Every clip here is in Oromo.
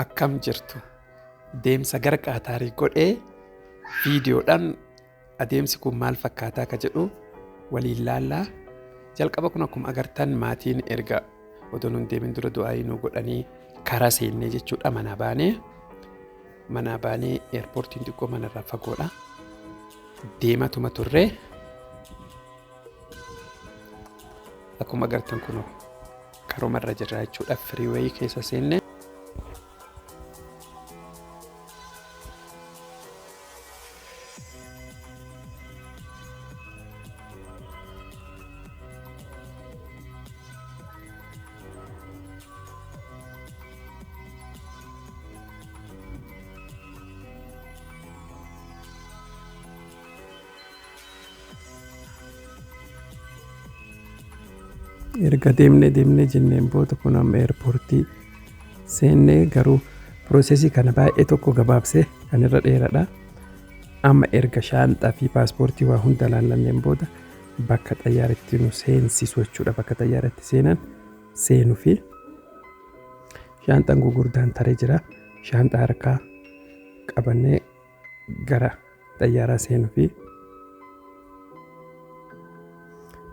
akkam jirtu deemsa gara Qaataarii godhee viidiyoodhaan adeemsi kun maal fakkaataa ka jedhu waliin laallaa. Jalqaba kun akkuma agartan maatiin erga odoo nun deemin dura du'aayii nu godhanii karaa seennee jechuudha. Manaa baanee eerpoortiin xiqqoo manarraa fagoodha. Deematuma turree akkuma agartan kun karoomarra jirra jechuudha. Firiiweeyii keessa seenne. Erga deemnee jenneen booda kun amma eerpoortii seennee garuu piroosesii kana baay'ee tokko gabaabsee kan irra dheeradha. Amma erga shaanxaa fi paaspoortii waa hunda laallanneen booda bakka xayyaaratti nu seensisu jechuudha. Bakka xayyaaratti seenuu fi shaanxaan gurguddaan taree jira. Shaanxaa harkaa qabannee gara xayyaaraa seenuu fi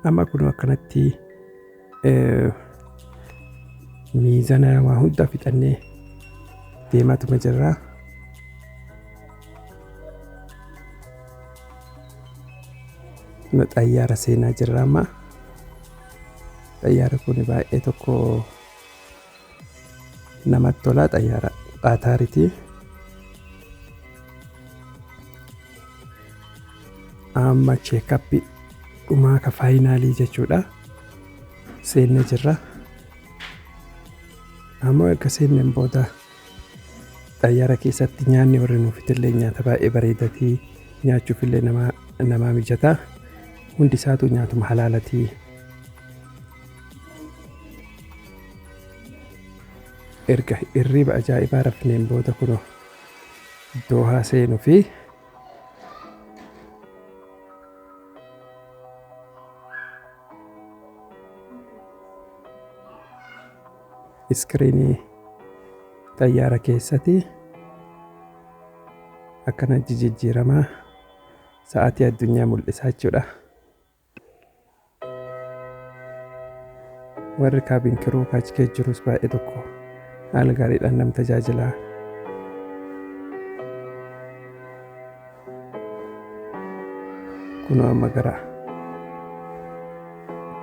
amma kun akkanatti miizana waa hunda fixannee deematuma jirra. Xayyaara seenaa jirra amma. Xayyaara kun baay'ee tokko namatti tola. Xayyaara Qaataariiti. Amma cheekappii dhumaa ka faayinaalii jechuudha. Seennee jirra. Ammoo erga seenneen booda xayyaara keessatti nyaanni warri nuuf illee nyaata baay'ee bareedatii nyaachuuf illee namaa mijataa. Hundi isaatu nyaatuma halaalatii. Erga hirriba ajaa'ibaa rafneen booda kunoo Doohaa seenuu fi iskiriinii xayyaara keessatti akkana jijjiiramaa sa'aatii addunyaa mul'isaa jechuudha. Warri kaabiin kiruu achi keessa jirus baay'ee tokko haala gaariidhaan nama tajaajilaa. Kunoo amma gara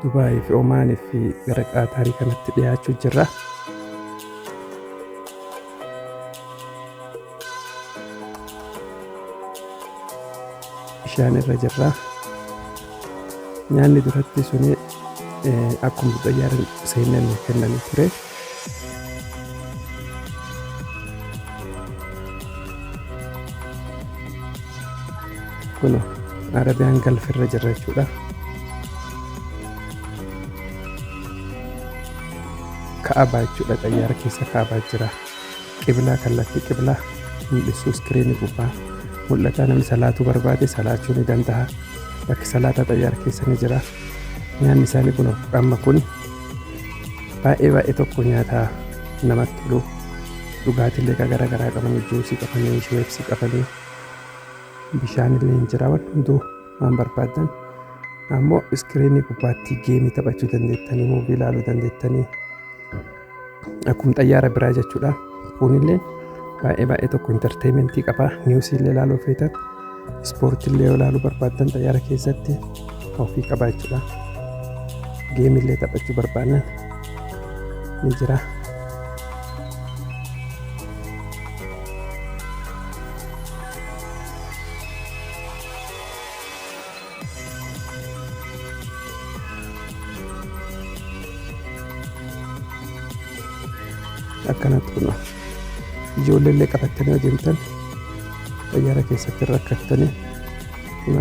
Dubaayii fi Omaanii fi gara Qaataarii kanatti dhiyaachuu jirra. Bishaan irra jirra. Nyaanni duratti suni akkuma xayyaara seenneen nuuf kennanii ture. Kun Arabiyaan galfirra jirra jechuudha. Ka'abaa jechuudha. Xayyaara keessa Ka'abaa jira. Qiblaa kallattii qiblaa mul'isu iskiriinii gubbaa mul'ata. Namni salaatuu barbaade salaachuu ni danda'a. Bakki salaataa xayyaara keessa ni jira. Nyaanni isaanii kun amma kun baay'ee tokko nyaata namatti tolu. Dhugaatiilee garaa garaa qabanii juusii qabanii shweepsii qabanii bishaan illee hin jira. Waan hunduu waan barbaadan. Ammoo iskiriinii gubbaatti geemii taphachuu dandeettanii muuvii ilaaluu dandeettanii akkuma xayyaara biraa jechuudha. Kunillee baay'ee tokko intarteementii qaba. Niwusii illee ilaaluu feetan ispoortii illee ilaaluu barbaadan xayyaara keessatti ofii qaba jechuudha. Geemii illee taphachuu barbaadan ni jira. Akkanatti kun ijoollee illee qabattanii adeemtan xayyaara keessatti rakkattanii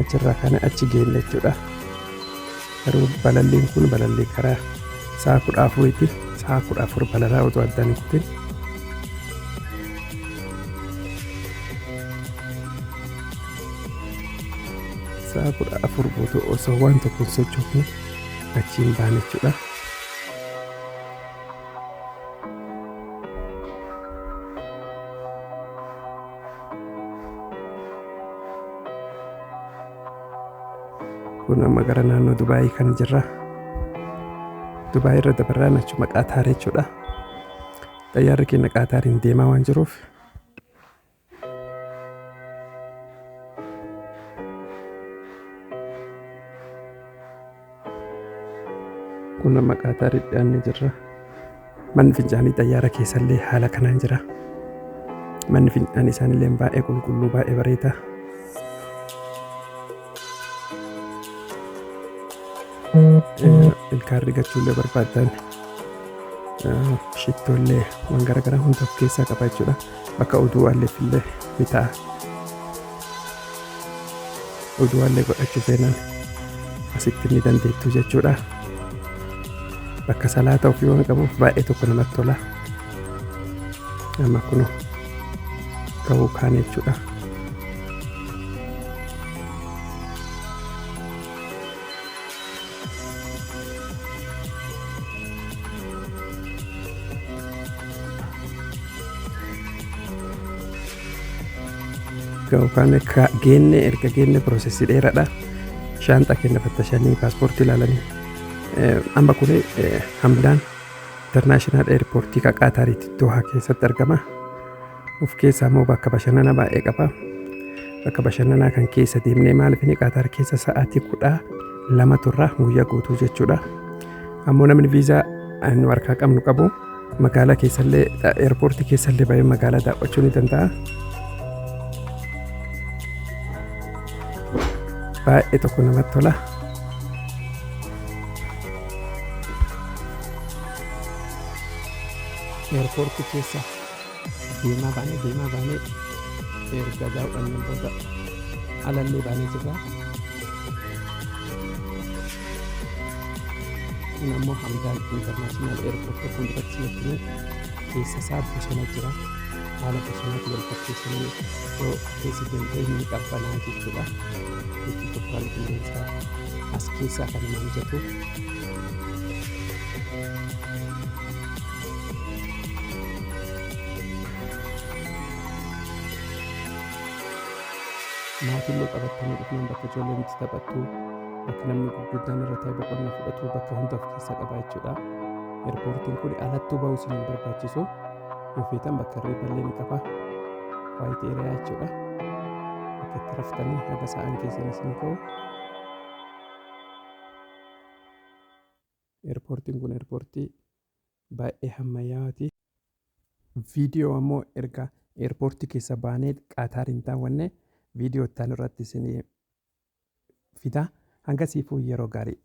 achirraa kana achi geenne jechuudha. Garuu balalliin kun balallii karaa sa'a 14ti. Sa'a 14 balalaa otoo addaan hin kutin. Sa'a 14 guutuu osoo waan tokko hin sochoofne achiin baane jechuudha. kun amma gara naannoo Dubaayii kan jirra. Dubaayii irra dabarraan achuma Qaataar jechuudha. Xayyaarri keenya Qaataariin deemaa waan jiruuf kun amma Qaataaritti dhiyaannee jirra. Manni fincaanii xayyaara keessallee haala kanaan jira. Manni fincaanii isaanillee baay'ee qulqulluu, baay'ee bareeda. Ilkaan rigachuullee barbaadan shittollee waan garaagaraa hunda of keessaa qaba jechuudha. Bakka oduu alleefillee ni ta'a. Oduu allee godhachuu feenan asitti ni dandeettu jechuudha. Bakka salaata ofii waan qabuuf baay'ee tokko namatti tola. Amma kun ga'uu kaan jechuudha. Ga'uu kaan geenne erga geenne piroosesii dheeraadha. Shaanxaa keenya fattashanii paaspoortii ilaalanii. Amma kun Hamdaan Internaashinaal Eerpoortii Qaataariitti Dohaa keessatti argama. Of keessaa immoo bakka bashannanaa baay'ee qaba. Bakka bashannanaa kan keessa deemnee maaliif Qaataar keessa sa'aatii 12 turra guyyaa guutuu jechuudha. Ammoo namni viizaa nu harkaa qabnu qabu magaalaa keessallee eerpoortii keessallee baay'ee magaalaa daawwachuu ni danda'a. Baay'ee tokko namatti tola. Eerpoortii keessa deemaa baanee erga daawwannee booda alallee baanee jirra. Kun ammoo Hamdaan Internaashinaal Eerpoortii fuulduratti simatanii keessa isaa bosona jira. Haala bosonatti wal fakkeessanii yoo keessa deemtee ni qabbanaa jechuudha. Itti tokkoon qilleensaa as keessaa kan nama mijatu. Maatillee qabatanii dhufnaan bakka ijoolleen itti taphattu, bakka namni gurguddaan irra taa'ee boqonnaa fudhatu, bakka hunda of keessaa qaba jechuudha. Eerpoortiin kun alattuu ba'uu isin hin barbaachisu. Yoo feetan bakka irreeffallee ni qaba. Waayit eeriyaa jechuudha. Bakka itti raftanii haga sa'aan keessanis ni ka'u. Eerpoortiin kun eerpoortii baay'ee ammayyaa'aati. Viidiyoo ammoo erga eerpoortii keessa baanee Qaataariin daawwanne viidiyoo ittaan irratti isin fida. Hanga siifuu yeroo gaarii.